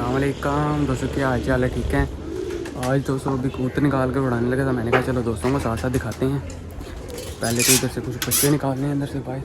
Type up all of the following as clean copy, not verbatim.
अस्सलामुअलैकुम दोस्तों, क्या हाल चाल है? ठीक है। आज दोस्तों अभी कबूतर निकाल कर उड़ाने लगा था। मैंने कहा चलो दोस्तों को साथ साथ दिखाते हैं। पहले तो इधर से कुछ बच्चे निकालने हैं अंदर से बाहर।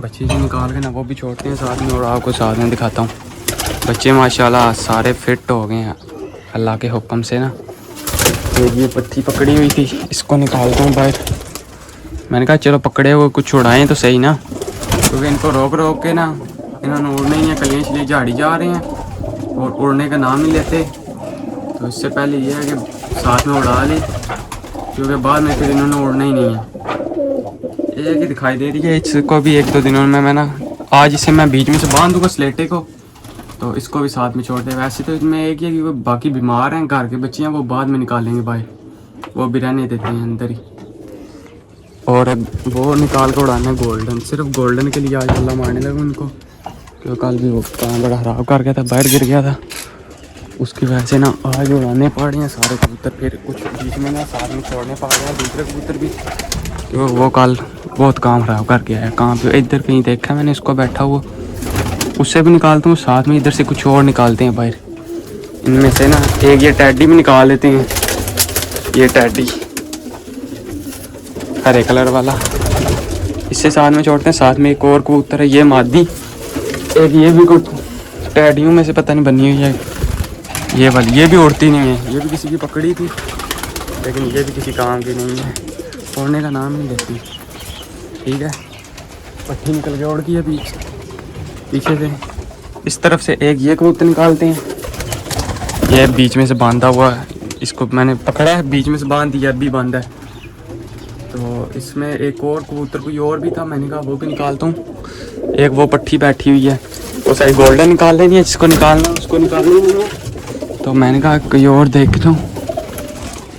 बच्चे जो निकाल के ना वो भी छोड़ते हैं साथ में और आपको साथ में दिखाता हूँ। बच्चे माशाल्लाह सारे फिट हो गए हैं अल्लाह के हुक्म से ना। तो ये पत्ती पकड़ी हुई थी, इसको निकालता हूँ बाहर। मैंने कहा चलो पकड़े हुए कुछ उड़ाएँ तो सही ना, क्योंकि इनको रोक रोक के ना इन्होंने उड़ने ही है। कलियाँ इसलिए झाड़ी जा रहे हैं और उड़ने का नाम नहीं लेते। तो इससे पहले ये है कि साथ में उड़ा ली, क्योंकि बाद में फिर इन्होंने उड़ना ही नहीं है। एक ही दिखाई दे रही है, इसको भी एक दो दिनों में मैं ना आज इसे मैं बीच में से बांध दूँगा स्लेटे को, तो इसको भी साथ में छोड़ दे। वैसे तो इसमें एक ही है कि वो बाकी बीमार हैं, घर के बच्चे हैं, वो बाद में निकालेंगे बाहर, वो भी रहने देते हैं अंदर ही। और वो निकाल कर उड़ाना गोल्डन, सिर्फ गोल्डन के लिए आज अल्लाह मारने लगा उनको, क्योंकि कल भी वो काम बड़ा ख़राब कर गया था, बाहर गिर गया था। उसकी वजह से ना आज उड़ाने पड़ रहे हैं सारे कबूतर। फिर कुछ बीच में ना साथ में छोड़ने पड़ रहे हैं दूसरे कबूतर भी, क्योंकि वो कल बहुत काम ख़राब कर गया है। कहाँ पे इधर कहीं देखा मैंने इसको बैठा हुआ, उससे भी निकालता हूँ साथ में, इधर से कुछ और निकालते हैं बाहर। इनमें से ना एक ये टैडी भी निकाल लेते हैं, ये टैडी हरे कलर वाला, इससे साथ में छोड़ते हैं। साथ में एक और कबूतर है, ये मादी, एक ये भी कुछ टैडियों में से पता नहीं बनी हुई है ये वाली, ये भी उड़ती नहीं है। ये भी किसी की पकड़ी थी, लेकिन ये भी किसी काम की नहीं है, उड़ने का नाम नहीं लेती। ठीक है, पट्टी निकल के उड़ गई है पीछे से। इस तरफ से एक ये कबूतर निकालते हैं, ये बीच में से बांधा हुआ है, इसको मैंने पकड़ा है बीच में से बांध दिया, अभी बांधा है। तो इसमें एक और कबूतर कोई और भी था, मैंने कहा वो भी निकालता हूँ। एक वो पट्टी बैठी हुई है, वो सारी गोल्डन निकाल लेनी है, जिसको निकालना उसको निकाल लेना। तो मैंने कहा कोई और देख लूँ।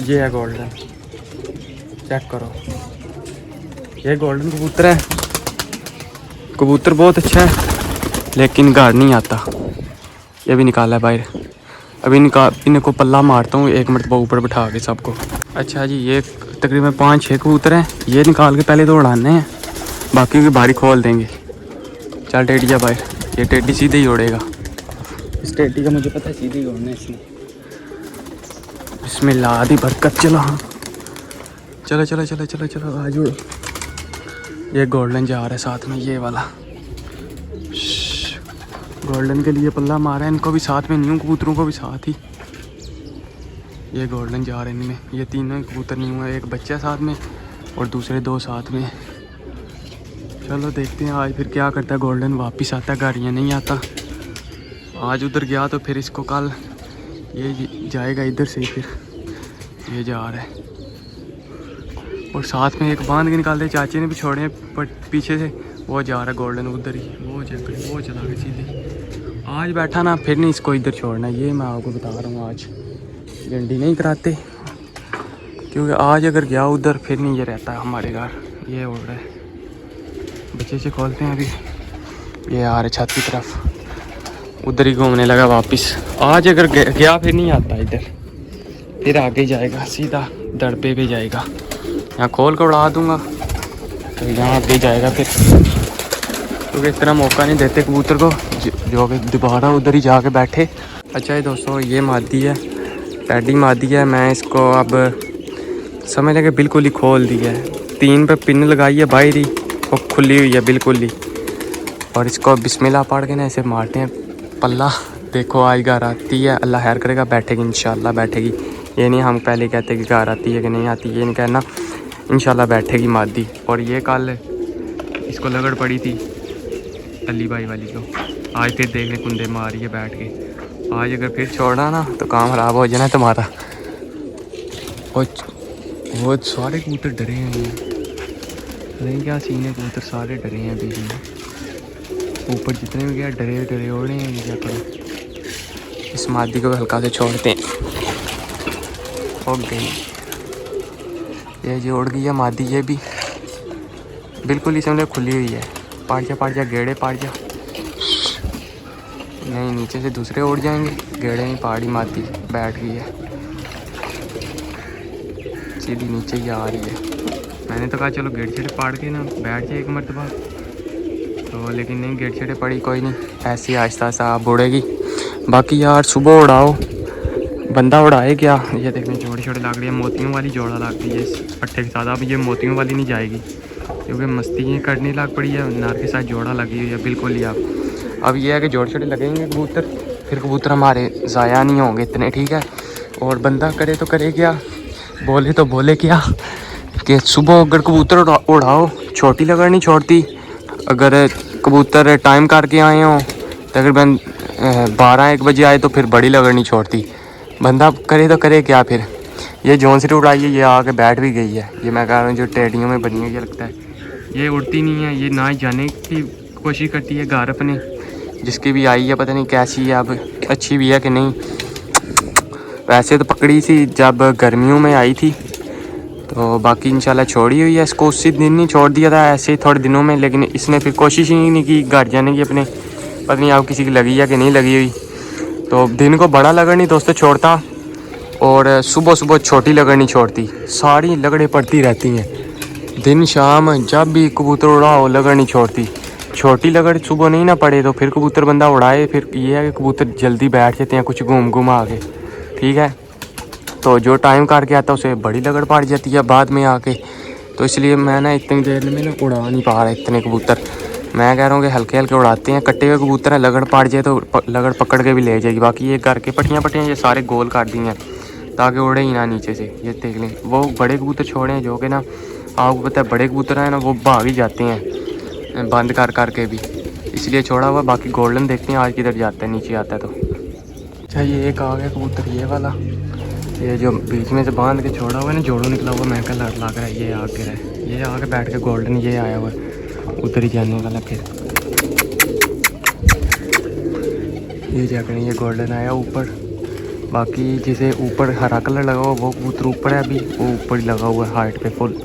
ये है गोल्डन, चेक करो, ये गोल्डन कबूतर है। कबूतर बहुत अच्छा है, लेकिन घर नहीं आता। ये भी निकाला है बाहर। अभी इनको पल्ला मारता हूँ एक मरतबा ऊपर बिठा के सबको। अच्छा जी, ये तकरीबन 5-6 कबूतर हैं, ये निकाल के पहले तो उड़ाने हैं, बाकी की बारी खोल देंगे। चल टेडिया बाहर, ये टेडी सीधे ही उड़ेगा। इस टेडी का मुझे पता है सीधे ही उड़ना है इसने। बिस्मिल्लाह, आधी बरकत। चलो हाँ, चलो चलो चलो चलो चलो आज उड़ो। ये गोल्डन जा रहा है साथ में, ये वाला गोल्डन के लिए पल्ला मारा है। इनको भी साथ में, न्यू कबूतरों को भी साथ ही। ये गोल्डन जा रहे हैं इनमें, ये तीनों कबूतर नहीं हुआ, एक बच्चा साथ में और दूसरे 2 साथ में। चलो देखते हैं आज फिर क्या करता है गोल्डन, वापस आता है घर या नहीं आता। आज उधर गया तो फिर इसको कल ये जाएगा इधर से ही, फिर ये जा रहा है। और साथ में एक बांध के निकालते, चाचे ने भी छोड़े हैं पर पीछे से, वो जा रहा है गोल्डन उधर ही, वो चला गया सीधे। आज बैठा ना, फिर नहीं इसको इधर छोड़ना, ये मैं आपको बता रहा हूँ। आज झंडी नहीं कराते, क्योंकि आज अगर गया उधर फिर नहीं ये रहता है हमारे घर। ये उड़ रहा है, बच्चे से खोलते हैं अभी। ये आ रहे छत की तरफ, उधर ही घूमने लगा वापस। आज अगर गया फिर नहीं आता इधर, फिर आगे जाएगा सीधा दड़पे पे जाएगा। यहाँ खोल कर उड़ा दूँगा तो यहाँ आगे जाएगा फिर, क्योंकि इतना मौका नहीं देते कबूतर को जो कि दोबारा उधर ही जाके बैठे। अच्छा है दोस्तों, ये मादी है, टैडी मादी है। मैं इसको अब समझ लगे बिल्कुल ही खोल दिया है, 3 पे पिन लगाई है बाहर ही, वो खुली हुई है बिल्कुल ही। और इसको बिस्मिल्लाह पढ़ के ना ऐसे मारते हैं पल्ला। देखो आज घर आती है, अल्लाह खैर करेगा, बैठेगी इंशाल्लाह बैठेगी। ये नहीं हम पहले कहते कि घर आती है कि नहीं आती, ये नहीं कहना, इंशाल्लाह बैठेगी मादी। और ये कल इसको लगड़ पड़ी थी अली भाई वाली को, आज फिर देखने कुंदे मारी है बैठ के। आज अगर फिर छोड़ना ना तो काम खराब हो जाना तुम्हारा। और वो सारे कबूतर डरे हैं, नहीं क्या सीन है, कबूतर सारे डरे हैं बीच में। ऊपर जितने भी गया डरे उड़ रहे हैं। क्या करें, इस मादी को हल्का से छोड़ते हैं। हो गई ये जो उड़ गई है मादी, ये भी बिल्कुल ही समझ खुली हुई है। पाड़ जा गेड़े पाड़ जा, नहीं नीचे से दूसरे उड़ जाएंगे, गेड़े नहीं पहाड़ी मादी बैठ गई है, सीधी नीचे ही आ रही है। मैंने तो कहा चलो गेट छेड़े पाड़ के ना बैठ जाए एक मरतबा, तो लेकिन नहीं गेट छेड़े पड़ी, कोई नहीं, ऐसी आहिस्ता आहिस्ता आप उड़ेगी। बाकी यार सुबह उड़ाओ, बंदा उड़ाए क्या। ये देखने छोटी छोटी लग रही है, मोतियों वाली जोड़ा लग रही है इस पट्टे के साथ। अब ये मोतियों वाली नहीं जाएगी क्योंकि मस्ती करनी लग पड़ी है, नार के साथ जोड़ा लगी हुई है बिल्कुल ही। अब ये है कि जोड़े छोटे लगेंगे कबूतर, फिर कबूतर हमारे ज़ाया नहीं होंगे इतने, ठीक है। और बंदा करे तो करे क्या, बोले तो बोले क्या कि सुबह अगर कबूतर उड़ाओ छोटी लगड़ नहीं छोड़ती। अगर कबूतर टाइम करके आए हों तकरीबन 12-1 बजे आए तो फिर बड़ी लगड़ नहीं छोड़ती। बंदा करे तो करे क्या फिर। ये झोंसरी उड़ाई है, ये आके बैठ भी गई है। ये मैं कह रहा हूँ जो टेडियों में बनी है, ये लगता है ये उड़ती नहीं है, ये ना ही जाने की कोशिश करती है घर अपने। जिसकी भी आई है पता नहीं कैसी है, अब अच्छी भी है कि नहीं। वैसे तो पकड़ी थी जब गर्मियों में आई थी, तो बाकी इंशाल्लाह छोड़ी हुई है इसको। उसी दिन नहीं छोड़ दिया था, ऐसे ही थोड़े दिनों में, लेकिन इसने फिर कोशिश ही नहीं की घर जाने की अपने। पता नहीं आप किसी की लगी है कि नहीं लगी हुई। तो दिन को बड़ा लगड़ नहीं दोस्तों छोड़ता, और सुबह सुबह छोटी लगड़ नहीं छोड़ती। सारी लगड़ें पड़ती रहती हैं दिन शाम, जब भी कबूतर उड़ाओ लगड़ नहीं छोड़ती। छोटी लगड़ सुबह नहीं ना पड़े तो फिर कबूतर बंदा उड़ाए, फिर ये है कि कबूतर जल्दी बैठ जाते हैं कुछ घूम घुमा के, ठीक है। तो जो टाइम करके आता है उसे बड़ी लगड़ पड़ जाती है बाद में आके। तो इसलिए मैं ना इतनी देर में ना उड़ा नहीं पा रहा इतने कबूतर। मैं कह रहा हूँ कि हल्के हल्के उड़ाते हैं, कट्टे हुए कबूतर है, लगड़ पड़ जाए तो लगड़ पकड़ के भी ले जाएगी। बाकी ये घर के पट्टियाँ ये सारे गोल काट दी हैं ताकि उड़े ही ना नीचे से। ये देख लें, वो बड़े कबूतर छोड़े हैं जो कि ना आपको पता है बड़े कबूतर हैं ना वो भाग ही जाते हैं बंद कर के भी, इसलिए छोड़ा हुआ। बाकी गोल्डन देखते हैं आज किधर जाता है, नीचे आता है तो। अच्छा ये एक आ गया कबूतर ये वाला, ये जो बीच में से बांध के छोड़ा हुआ है ना, जोड़ों निकला हुआ, मैं क्या लग रहा है ये आगे रहा, ये आके बैठ के गोल्डन ये आया हुआ है उधर ही जाने वाला। फिर ये जाकर ये गोल्डन आया ऊपर। बाकी जैसे ऊपर हरा कलर लगा हुआ वो कबूतर ऊपर है, अभी वो ऊपर ही लगा हुआ है हाइट पे फुल।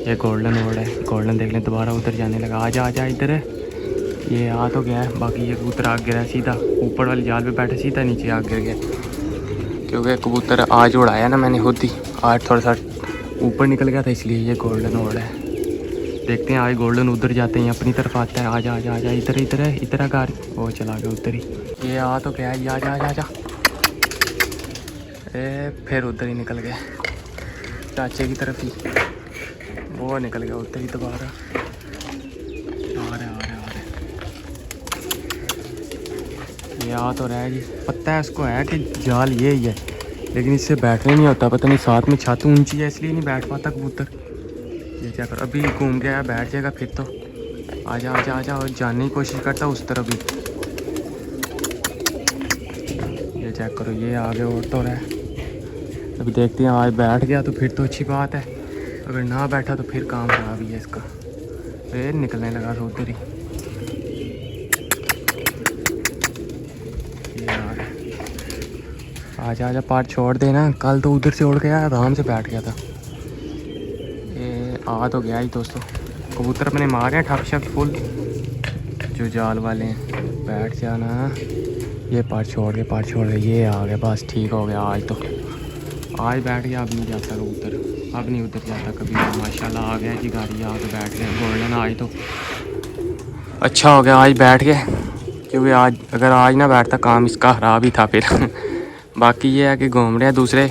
ये गोल्डन वर्ड है, गोल्डन देख लें दोबारा उधर जाने लगा। आजा आजा इधर है, ये आ तो गया है। बाकी ये कबूतर आग गिरा सीधा ऊपर वाली जाल पे बैठा, सीधा नीचे आग गिर गया। क्योंकि कबूतर आज उड़ाया ना मैंने खुद ही, आज थोड़ा सा ऊपर निकल गया था इसलिए ये गोल्डन वर्ड है। देखते हैं आज गोल्डन उधर जाते हैं अपनी तरफ आता है। आजा आजा आजा इधर इधर है, इधर घर वो चला गया उधर ही। ये आ तो गया है, आजा आजा आजा। फिर उधर ही निकल गया चाचे की तरफ ही, वो निकल गया उधर ही दोबारा। आ रहे ये आ तो रहा जी। पता है इसको है कि जाल ये ही है, लेकिन इससे बैठने नहीं होता। पता नहीं साथ में छत ऊंची है इसलिए नहीं बैठ पाता कबूतर। ये क्या कर अभी घूम गया बैठ जाएगा फिर तो। आजा आजा आजा, और जानने की कोशिश करता उस तरफ भी। ये चेक करो ये आगे और तो रहा है। अभी देखते हैं आज बैठ गया तो फिर तो अच्छी बात है, अगर ना बैठा तो फिर काम खराब ही है इसका। फिर निकलने लगा था उधर ही। आजा आजा पार्ट छोड़ देना, कल तो उधर से उड़ गया आराम से बैठ गया था। ये आ तो गया ही दोस्तों, कबूतर अपने मारे हैं ठप शप फुल जो जाल वाले हैं। बैठ जाना, ये पार्ट छोड़ के ये आ गया, बस ठीक हो गया। आज तो आज बैठ गया, अब नहीं जाता कबूतर, अब नहीं उधर जाता कभी। माशाल्लाह आ गया जी गाड़ी, आके बैठ गया गोल्डन। आज तो अच्छा हो गया आज बैठ गया, क्योंकि आज अगर आज ना बैठता काम इसका ख़राब ही था फिर। बाकी ये है कि घूम रहे हैं दूसरे,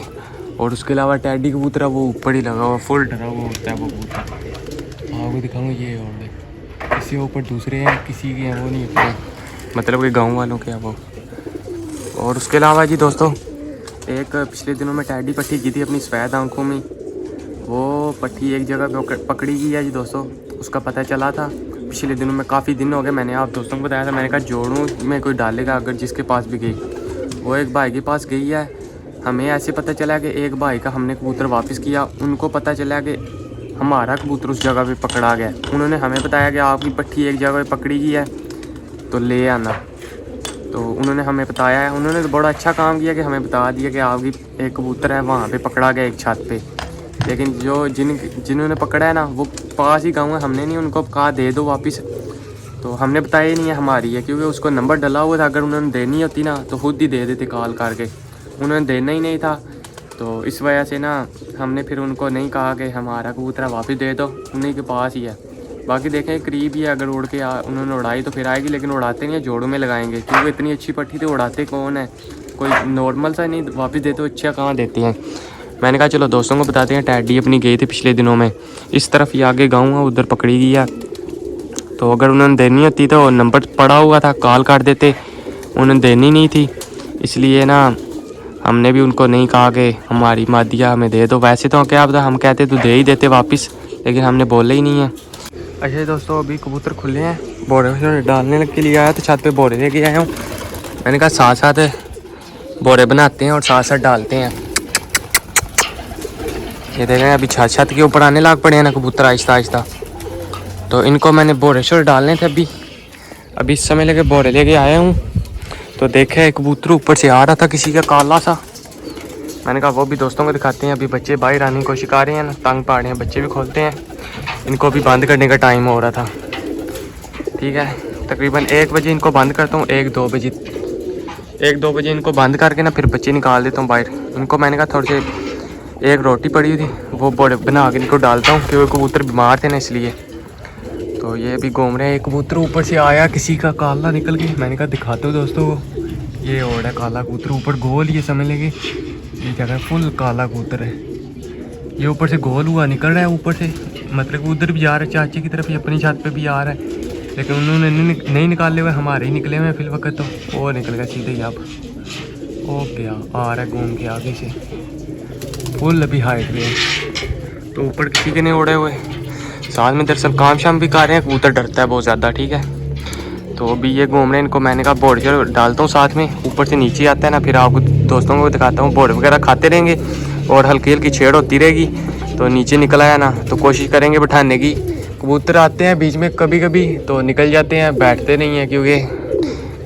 और उसके अलावा टैडी कबूतर वो ऊपर ही लगा हुआ फुल डरा हुआ होता है वो कबूतर। आपको दिखाऊँ ये और किसी ऊपर दूसरे हैं, किसी के हैं वो नहीं ऊपर, मतलब कि गाँव वालों के हैं वो। और उसके अलावा जी दोस्तों एक पिछले दिनों में टैडी पट्टी की थी अपनी सफ़ेद आंखों में। वो पट्टी एक जगह पे पकड़ी गई है जी दोस्तों, उसका पता चला था पिछले दिनों में। काफ़ी दिन हो गए, मैंने आप दोस्तों को बताया था, मैंने कहा जोड़ों में कोई डालेगा अगर जिसके पास भी गई। वो एक भाई के पास गई है, हमें ऐसे पता चला कि एक भाई का हमने कबूतर वापस किया, उनको पता चला कि हमारा कबूतर उस जगह पे पकड़ा गया। उन्होंने हमें बताया कि आपकी पट्टी एक जगह पे पकड़ी गई है तो ले आना। तो उन्होंने हमें बताया है, उन्होंने तो बड़ा अच्छा काम किया कि हमें बता दिया कि आपकी एक कबूतर है वहाँ पे पकड़ा गया एक छत पे। लेकिन जो जिन्होंने पकड़ा है ना वो पास ही गाँव है, हमने नहीं उनको कहा दे दो वापस, तो हमने बताया ही नहीं है हमारी है, क्योंकि उसको नंबर डला हुआ था। अगर उन्होंने देनी होती ना तो खुद ही दे देते कॉल करके, उन्होंने देना ही नहीं था। तो इस वजह से ना हमने फिर उनको नहीं कहा कि हमारा कबूतर वापस दे दो, उन्हीं के पास ही है। बाकी देखें करीब ही है, अगर उड़ के उन्होंने उड़ाई तो फिर आएगी, लेकिन उड़ाते नहीं है, जोड़ों में लगाएंगे क्योंकि इतनी अच्छी पट्टी तो उड़ाते कौन है, कोई नॉर्मल सा नहीं वापस देते, अच्छा कहाँ देते हैं। मैंने कहा चलो दोस्तों को बताते हैं। टैडी अपनी गई थी पिछले दिनों में, इस तरफ ये आगे गाँव है, उधर पकड़ी गई है। तो अगर उन्होंने देनी होती तो नंबर पड़ा हुआ था, कॉल कर देते, उन्होंने देनी नहीं थी, इसलिए ना हमने भी उनको नहीं कहा कि हमारी मादिया हमें दे दो। वैसे तो क्या पता हम कहते तो दे ही देते वापस, लेकिन हमने बोले ही नहीं है। अच्छा दोस्तों, अभी कबूतर खुले हैं, बोरे डालने के लिए आया तो छत पे बोरे लेके आया हूँ। मैंने कहा साथ साथ बोरे बनाते हैं और साथ साथ डालते हैं। ये देख रहे हैं अभी छत के ऊपर आने लग पड़े हैं ना कबूतर आहिस्ता आहिस्ता, तो इनको मैंने बोरे शोरे डालने थे। अभी इस समय लेके बोरे लेके आया हूँ। तो देखे कबूतर ऊपर से आ रहा था किसी का काला सा, मैंने कहा वो भी दोस्तों को दिखाते हैं। अभी बच्चे बाहर आने की कोशिश कर रहे हैं ना, तंग पा रहे हैं, बच्चे भी खोलते हैं। इनको अभी बंद करने का टाइम हो रहा था, ठीक है। तकरीबन 1 बजे इनको बंद करता हूँ, 1-2 बजे इनको बंद करके ना फिर बच्चे निकाल देता हूँ बाहर। इनको मैंने कहा थोड़े से, एक रोटी पड़ी थी वो बड़े बना के इनको डालता हूँ क्योंकि कबूतर बीमार थे ना इसलिए। तो ये भी घूम रहे हैं। एक कबूतर ऊपर से आया किसी का काला निकल के, मैंने कहा दिखाते हो दोस्तों को, ये और है काला कबूतर ऊपर गोल, ये समझ लेंगे ये जगह फुल काला कबूतर है। ये ऊपर से गोल हुआ निकल रहा है ऊपर से, मतलब उधर भी जा रहा है चाचे की तरफ, ही अपनी छत पे भी आ रहा है, लेकिन उन्होंने नहीं निकाले हुए, हमारे ही निकले हुए फिल वक्त। तो वो निकल गया सीधे ही, अब ओ गया आ रहा है घूम के आगे से, फुल अभी हाइट पे है। तो ऊपर किसी के नहीं उड़े हुए, साथ में दरअसल काम शाम भी कर रहे हैं। कबूतर डरता है बहुत ज़्यादा, ठीक है। तो अभी ये घूम रहे हैं, इनको मैंने कहा बोर्ड जो डालता हूँ साथ में, ऊपर से नीचे आता है ना, फिर आपको दोस्तों को दिखाता हूँ। बोर्ड वगैरह खाते रहेंगे और हल्की हल्की छेड़ होती रहेगी, तो नीचे निकल आया ना तो कोशिश करेंगे बैठाने की। कबूतर आते हैं बीच में कभी कभी तो निकल जाते हैं, बैठते नहीं हैं क्योंकि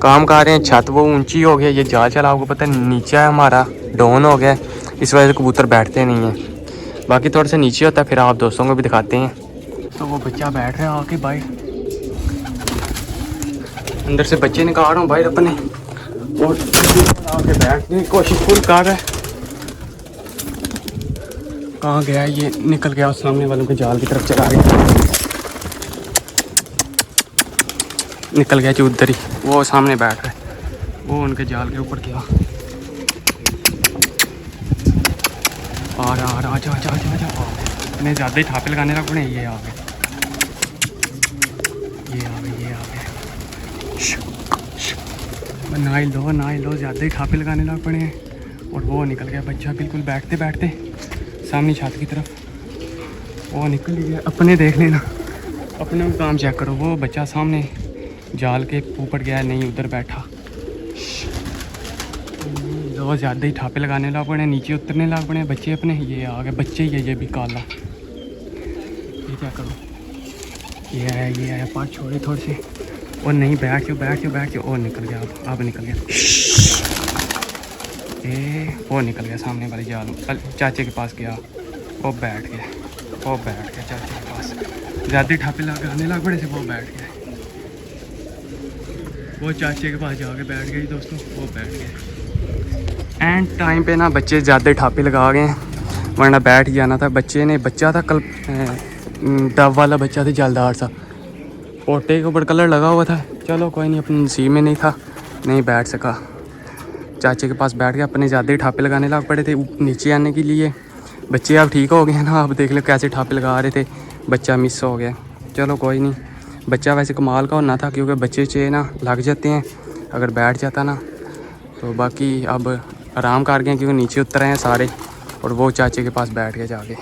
काम कर रहे हैं। छत वो ऊंची हो गया, ये जाल चला आपको पता है, नीचे है हमारा डाउन हो गया, इस वजह से कबूतर बैठते नहीं हैं। बाकी थोड़ा सा नीचे होता है, फिर आप दोस्तों को भी दिखाते हैं। तो वो बच्चा बैठ रहा है आके बाहर, अंदर से बच्चे निकाल रहा हूँ बाहर अपने, और आके बैठने की कोशिश फुल कर रहा है। कहाँ गया ये, निकल गया सामने वालों के जाल की तरफ चला गया, निकल गया जो उधर ही, वो सामने बैठ रहा है, वो उनके जाल के ऊपर गया। आ रहा आजा इतने ज़्यादा ही थापे लगाने लग पड़े। ये आ गए। ना ही लो ज़्यादा ही ठापे लगाने लग पड़े हैं। और वो निकल गया बच्चा बिल्कुल बैठते बैठते सामने छत की तरफ, वो निकल गया। अपने देख लेना, अपने काम चेक करो। वो बच्चा सामने जाल के ऊपर गया, नहीं उधर बैठा। वो ज़्यादा ही ठापे लगाने लग पड़े, नीचे उतरने लग पड़े बच्चे अपने। ये आ गए बच्चे ही है, ये भी काला। ये क्या करो, ये है पाँच छोड़े थोड़े से, और नहीं बैठ जाओ। और निकल गया, अब निकल गया। वो निकल गया सामने वाले जाल, चाचे के पास गया, वो बैठ गया चाचे के पास। ज़्यादा ही ठापे लगाने लग पड़े से वो बैठ गया, वो चाचे के पास जाके बैठ गई दोस्तों, वो बैठ गया। एंड टाइम पे ना बच्चे ज़्यादा ठापे लगा गए हैं, वरना बैठ जाना था। बच्चा था कल, डब वाला बच्चा था जलदार सा, पोटे के ऊपर कलर लगा हुआ था। चलो कोई नहीं, अपने नसीब में नहीं था, नहीं बैठ सका। चाचे के पास बैठ गया, अपने ज़्यादा ही ठापे लगाने लग पड़े थे नीचे आने के लिए। बच्चे अब ठीक हो गए ना, अब देख लो कैसे ठापे लगा रहे थे, बच्चा मिस हो गया। चलो कोई नहीं, बच्चा वैसे कमाल का होना था क्योंकि बच्चे चे ना लग जाते हैं अगर बैठ जाता ना। तो बाकी अब आराम कर गए क्योंकि नीचे उतर रहे हैं सारे, और वो चाचे के पास बैठ गए जाके।